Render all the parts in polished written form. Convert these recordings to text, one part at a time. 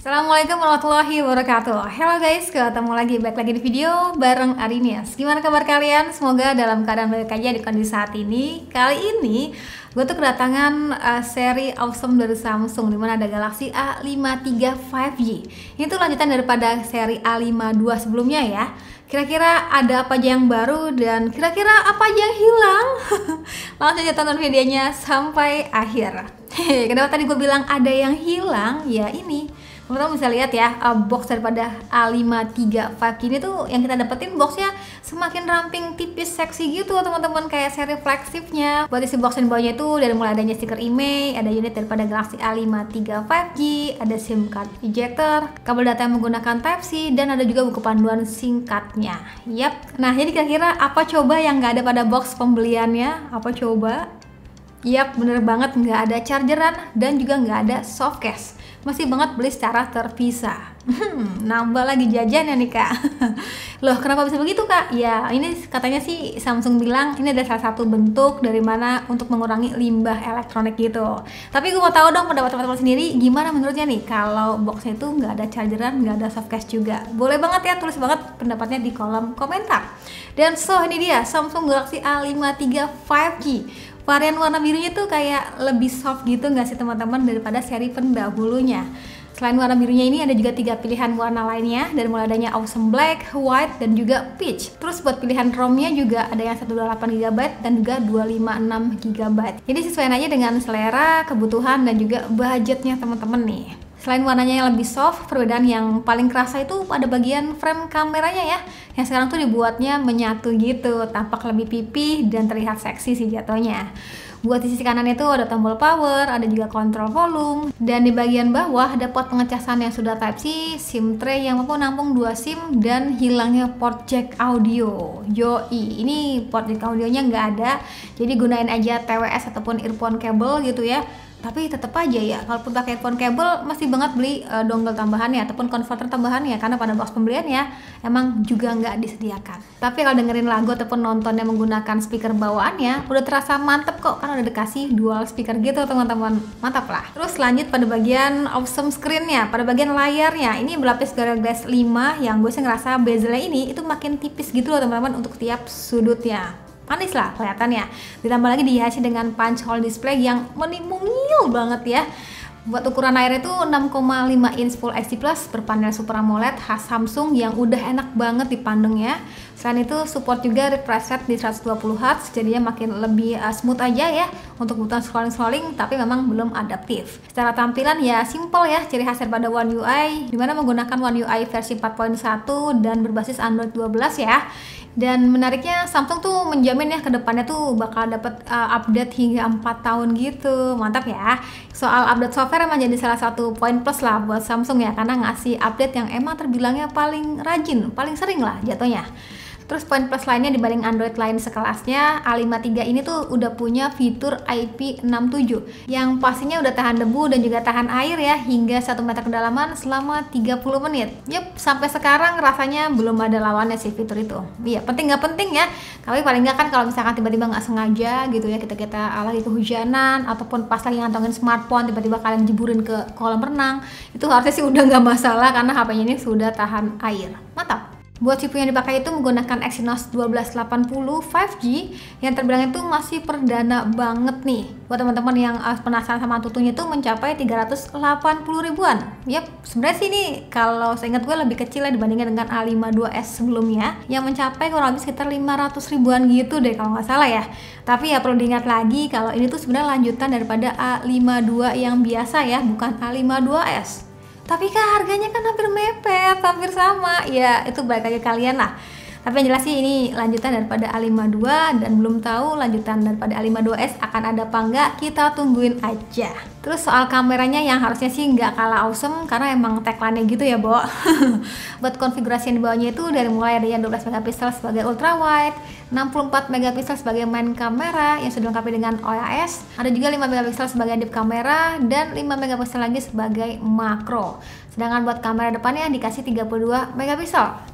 Assalamualaikum warahmatullahi wabarakatuh. Hello guys, ketemu lagi baik lagi di video bareng Arinias. Gimana kabar kalian? Semoga dalam keadaan baik aja di kondisi saat ini. Kali ini gue tuh kedatangan seri awesome dari Samsung, dimana ada Galaxy A53 5G. Ini tuh lanjutan daripada seri A52 sebelumnya ya. Kira-kira ada apa aja yang baru dan kira-kira apa aja yang hilang? Langsung aja tonton videonya sampai akhir. Kenapa tadi gue bilang ada yang hilang? Ya ini, teman-teman bisa lihat ya, box daripada A53 5G ini tuh yang kita dapetin boxnya semakin ramping, tipis, seksi gitu teman-teman, kayak seri flagshipnya. Buat isi box dan bawahnya itu dari mulai adanya stiker IMEI, ada unit daripada Galaxy A53 5G, ada SIM card ejector, kabel data yang menggunakan Type-C, dan ada juga buku panduan singkatnya. Yap, nah jadi kira-kira apa coba yang nggak ada pada box pembeliannya? Apa coba? Yap, bener banget, nggak ada chargeran dan juga nggak ada soft case. Masih banget beli secara terpisah. Nambah lagi jajan ya nih kak. Loh, kenapa bisa begitu kak? Ya ini katanya sih Samsung bilang ini ada salah satu bentuk dari mana untuk mengurangi limbah elektronik gitu. Tapi gue mau tahu dong pendapat teman-teman sendiri, gimana menurutnya nih kalau boxnya itu nggak ada chargeran, nggak ada soft case juga. Boleh banget ya, tulis banget pendapatnya di kolom komentar. Dan so ini dia Samsung Galaxy A53 5G. Varian warna birunya tuh kayak lebih soft gitu nggak sih teman-teman daripada seri pendahulunya. Selain warna birunya ini ada juga 3 pilihan warna lainnya, dari mulai adanya Awesome Black, White, dan juga Peach. Terus buat pilihan ROM-nya juga ada yang 128GB dan juga 256GB. Jadi sesuaiin aja dengan selera, kebutuhan, dan juga budgetnya teman-teman nih. Selain warnanya yang lebih soft, perbedaan yang paling kerasa itu pada bagian frame kameranya ya, yang sekarang tuh dibuatnya menyatu gitu, tampak lebih pipih dan terlihat seksi sih jatuhnya. Buat di sisi kanan itu ada tombol power, ada juga kontrol volume, dan di bagian bawah ada port pengecasan yang sudah Type-C, SIM tray yang mampu nampung 2 SIM, dan hilangnya port jack audio. Yoi, ini port jack audionya nggak ada, jadi gunain aja TWS ataupun earphone cable gitu ya. Tapi tetap aja ya, kalaupun pakai earphone cable masih banget beli dongle tambahannya ataupun converter tambahannya, karena pada box pembelian ya emang juga nggak disediakan. Tapi kalau dengerin lagu ataupun nontonnya menggunakan speaker bawaannya udah terasa mantep kok, karena udah dikasih dual speaker gitu teman-teman, mantap lah. Terus lanjut pada bagian awesome screen-nya, pada bagian layarnya ini berlapis Gorilla Glass 5 yang gue sih ngerasa bezelnya ini itu makin tipis gitu loh teman-teman untuk tiap sudutnya. Manis lah kelihatannya, ditambah lagi dihiasi dengan punch hole display yang mungil banget ya. Buat ukuran layar itu 6,5 inch Full HD Plus berpanel Super AMOLED khas Samsung yang udah enak banget dipandang ya. Selain itu support juga refresh rate di 120Hz, jadinya makin lebih smooth aja ya untuk kebutuhan scrolling-scrolling, tapi memang belum adaptif. Secara tampilan ya simple ya, ciri khas daripada One UI, dimana menggunakan One UI versi 4.1 dan berbasis Android 12 ya. Dan menariknya Samsung tuh menjamin ya kedepannya tuh bakal dapat update hingga 4 tahun gitu, mantap ya. Soal update software emang jadi salah satu poin plus lah buat Samsung ya, karena ngasih update yang emang terbilangnya paling rajin, paling sering lah jatuhnya. Terus poin plus lainnya dibanding Android lain sekelasnya, A53 ini tuh udah punya fitur IP67 yang pastinya udah tahan debu dan juga tahan air ya hingga 1 meter kedalaman selama 30 menit. Yup, sampai sekarang rasanya belum ada lawannya sih fitur itu. Iya, penting nggak penting ya, tapi paling nggak kan kalau misalkan tiba-tiba nggak sengaja gitu ya, kita lagi kehujanan ataupun pas lagi ngantongin smartphone tiba-tiba kalian jeburin ke kolam renang, itu harusnya sih udah nggak masalah karena HP-nya ini sudah tahan air. Mantap. Buat CPU yang dipakai itu menggunakan Exynos 1280 5G yang terbilang itu masih perdana banget nih. Buat teman-teman yang penasaran sama tutunya itu mencapai 380 ribuan. Yap, sebenarnya sih ini kalau saya ingat gue lebih kecil ya dibandingkan dengan A52s sebelumnya yang mencapai kurang lebih sekitar 500 ribuan gitu deh kalau nggak salah ya. Tapi ya perlu diingat lagi kalau ini tuh sebenarnya lanjutan daripada A52 yang biasa ya, bukan A52s. Tapi kan harganya kan hampir mepet, hampir sama. Ya itu balik lagi kalian lah. Tapi yang jelas sih ini lanjutan daripada A52 dan belum tahu lanjutan daripada A52s akan ada apa enggak, kita tungguin aja. Terus soal kameranya yang harusnya sih nggak kalah awesome karena emang tagline-nya gitu ya, Bo. Buat konfigurasi yang di bawahnya itu dari mulai ada yang 12 megapiksel sebagai ultra wide, 64 megapiksel sebagai main kamera yang sudah dilengkapi dengan OIS, ada juga 5 megapiksel sebagai deep kamera dan 5 megapiksel lagi sebagai makro. Sedangkan buat kamera depannya dikasih 32 megapiksel.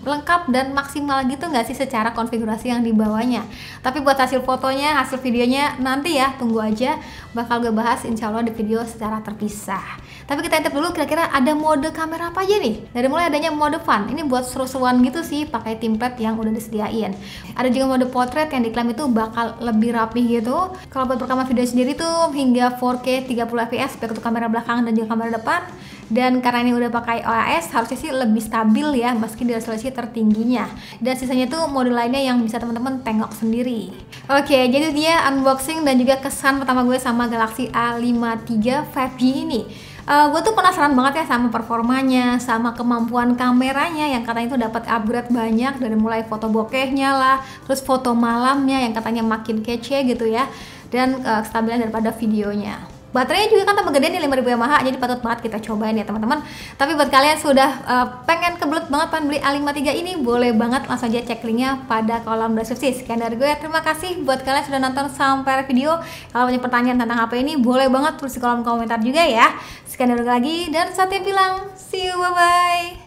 lengkap dan maksimal gitu nggak sih secara konfigurasi yang dibawanya. Tapi buat hasil fotonya, hasil videonya nanti ya, tunggu aja, bakal gue bahas insya Allah di video secara terpisah. Tapi kita intip dulu kira-kira ada mode kamera apa aja nih. Dari mulai adanya mode fun, ini buat seru-seruan gitu sih, pakai template yang udah disediain. Ada juga mode portrait yang diklaim itu bakal lebih rapih gitu. Kalau buat rekaman video sendiri tuh hingga 4K 30 fps baik untuk kamera belakang dan juga kamera depan. Dan karena ini udah pakai OIS, harusnya sih lebih stabil ya meski di resolusi tertingginya. Dan sisanya tuh mode lainnya yang bisa teman-teman tengok sendiri. Oke, jadi dia unboxing dan juga kesan pertama gue sama Galaxy A53 5G ini. Gue tuh penasaran banget ya sama performanya, sama kemampuan kameranya yang katanya itu dapat upgrade banyak, dari mulai foto bokehnya lah, terus foto malamnya yang katanya makin kece gitu ya, dan kestabilan daripada videonya. Baterainya juga kan tambah gede nih 5000 mAh, jadi patut banget kita cobain ya teman-teman. Tapi buat kalian sudah pengen kebelet banget pengen beli A53 ini, boleh banget langsung aja cek linknya pada kolom deskripsi. Sekian dari gue, terima kasih buat kalian sudah nonton sampai video. Kalau punya pertanyaan tentang HP ini, boleh banget tulis di kolom komentar juga ya. Sekian dari gue lagi, dan Satya bilang see you, bye bye.